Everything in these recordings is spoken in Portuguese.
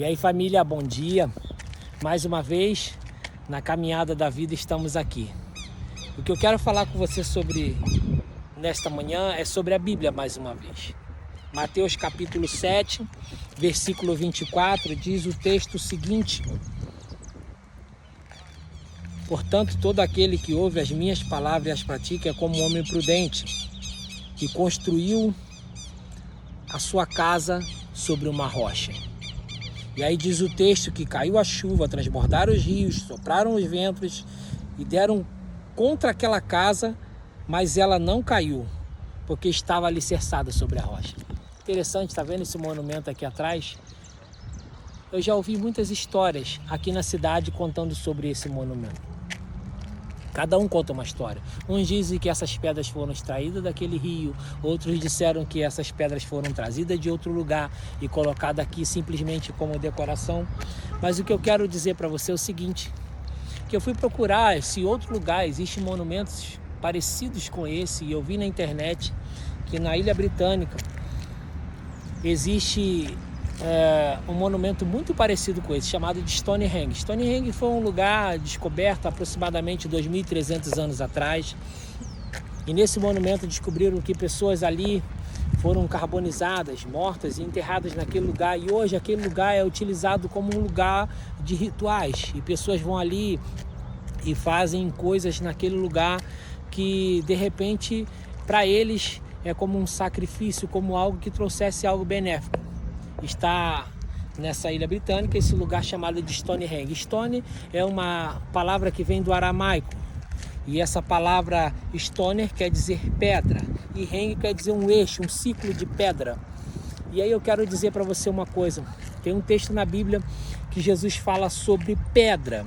E aí, família, bom dia. Mais uma vez, na caminhada da vida, estamos aqui. O que eu quero falar com você sobre nesta manhã é sobre a Bíblia mais uma vez. Mateus capítulo 7, versículo 24, diz o texto seguinte: portanto, todo aquele que ouve as minhas palavras e as pratica é como um homem prudente, que construiu a sua casa sobre uma rocha. E aí diz o texto que caiu a chuva, transbordaram os rios, sopraram os ventos e deram contra aquela casa, mas ela não caiu, porque estava alicerçada sobre a rocha. Interessante, tá vendo esse monumento aqui atrás? Eu já ouvi muitas histórias aqui na cidade contando sobre esse monumento. Cada um conta uma história. Uns dizem que essas pedras foram extraídas daquele rio, outros disseram que essas pedras foram trazidas de outro lugar e colocadas aqui simplesmente como decoração. Mas o que eu quero dizer para você é o seguinte, que eu fui procurar se em outro lugar existem monumentos parecidos com esse, e eu vi na internet que na Ilha Britânica existe um monumento muito parecido com esse, chamado de Stonehenge. Stonehenge foi um lugar descoberto aproximadamente 2.300 anos atrás, e nesse monumento descobriram que pessoas ali foram carbonizadas, mortas e enterradas naquele lugar, e hoje aquele lugar é utilizado como um lugar de rituais, e pessoas vão ali e fazem coisas naquele lugar que de repente para eles é como um sacrifício, como algo que trouxesse algo benéfico. Está nessa ilha britânica esse lugar chamado de Stonehenge. Stone é uma palavra que vem do aramaico, e essa palavra stoner quer dizer pedra, e henge quer dizer um eixo, um ciclo de pedra. E aí eu quero dizer para você uma coisa, tem um texto na Bíblia que Jesus fala sobre pedra.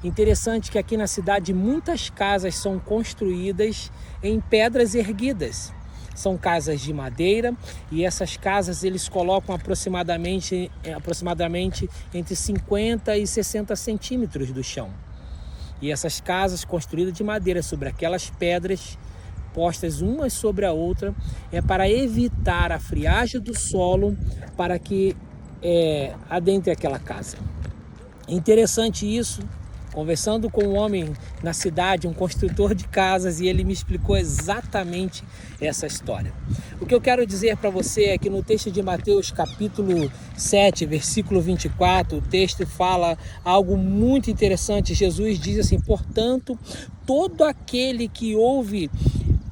Interessante que aqui na cidade muitas casas são construídas em pedras erguidas. São casas de madeira, e essas casas eles colocam aproximadamente entre 50 e 60 centímetros do chão. E essas casas construídas de madeira sobre aquelas pedras, postas umas sobre a outra, é para evitar a friagem do solo para que adentre aquela casa. É interessante isso. Conversando com um homem na cidade, um construtor de casas, e ele me explicou exatamente essa história. O que eu quero dizer para você é que no texto de Mateus capítulo 7, versículo 24, o texto fala algo muito interessante. Jesus diz assim: portanto, todo aquele que ouve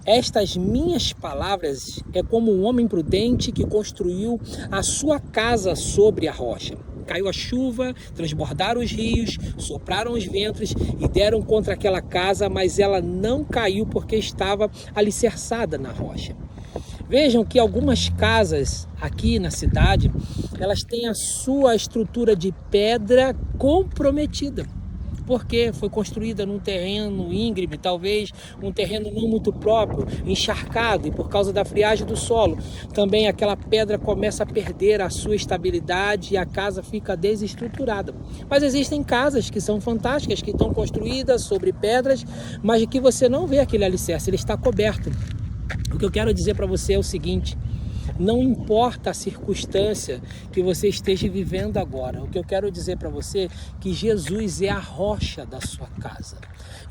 estas minhas palavras é como um homem prudente que construiu a sua casa sobre a rocha. Caiu a chuva, transbordaram os rios, sopraram os ventos e deram contra aquela casa, mas ela não caiu porque estava alicerçada na rocha. Vejam que algumas casas aqui na cidade, elas têm a sua estrutura de pedra comprometida, porque foi construída num terreno íngreme, talvez um terreno não muito próprio, encharcado, e por causa da friagem do solo, também aquela pedra começa a perder a sua estabilidade e a casa fica desestruturada. Mas existem casas que são fantásticas, que estão construídas sobre pedras, mas que você não vê aquele alicerce, ele está coberto. O que eu quero dizer para você é o seguinte: não importa a circunstância que você esteja vivendo agora, o que eu quero dizer para você é que Jesus é a rocha da sua casa.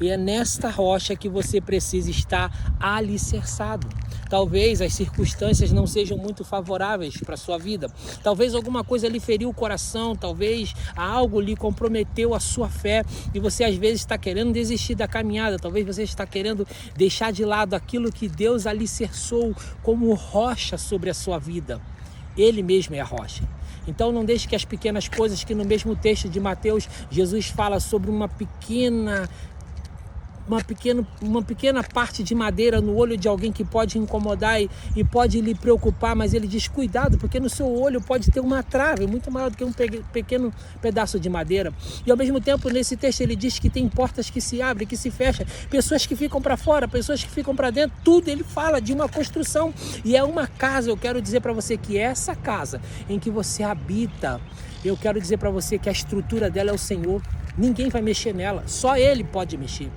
E é nesta rocha que você precisa estar alicerçado. Talvez as circunstâncias não sejam muito favoráveis para a sua vida. Talvez alguma coisa lhe feriu o coração, talvez algo lhe comprometeu a sua fé e você às vezes está querendo desistir da caminhada. Talvez você está querendo deixar de lado aquilo que Deus alicerçou como rocha sobre a sua vida. Ele mesmo é a rocha. Então não deixe que as pequenas coisas, que no mesmo texto de Mateus, Jesus fala sobre uma pequena parte de madeira no olho de alguém que pode incomodar e pode lhe preocupar, mas ele diz: cuidado, porque no seu olho pode ter uma trave muito maior do que um pequeno pedaço de madeira. E ao mesmo tempo, nesse texto ele diz que tem portas que se abrem, que se fecham, pessoas que ficam para fora, pessoas que ficam para dentro, tudo ele fala de uma construção, e é uma casa. Eu quero dizer para você que essa casa em que você habita, eu quero dizer para você que a estrutura dela é o Senhor. Ninguém vai mexer nela, só Ele pode mexer.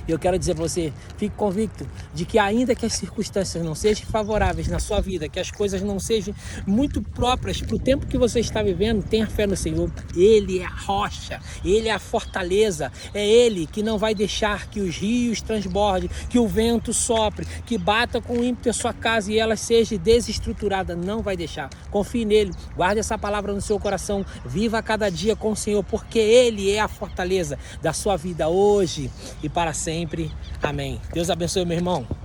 E eu quero dizer para você, fique convicto de que ainda que as circunstâncias não sejam favoráveis na sua vida, que as coisas não sejam muito próprias para o tempo que você está vivendo, tenha fé no Senhor. Ele é a rocha, Ele é a fortaleza, é Ele que não vai deixar que os rios transbordem, que o vento sopre, que bata com ímpeto a sua casa e ela seja desestruturada. Não vai deixar. Confie nele, guarde essa palavra no seu coração, viva cada dia com o Senhor, porque Ele é a fortaleza da sua vida hoje e para sempre. Amém. Deus abençoe, meu irmão.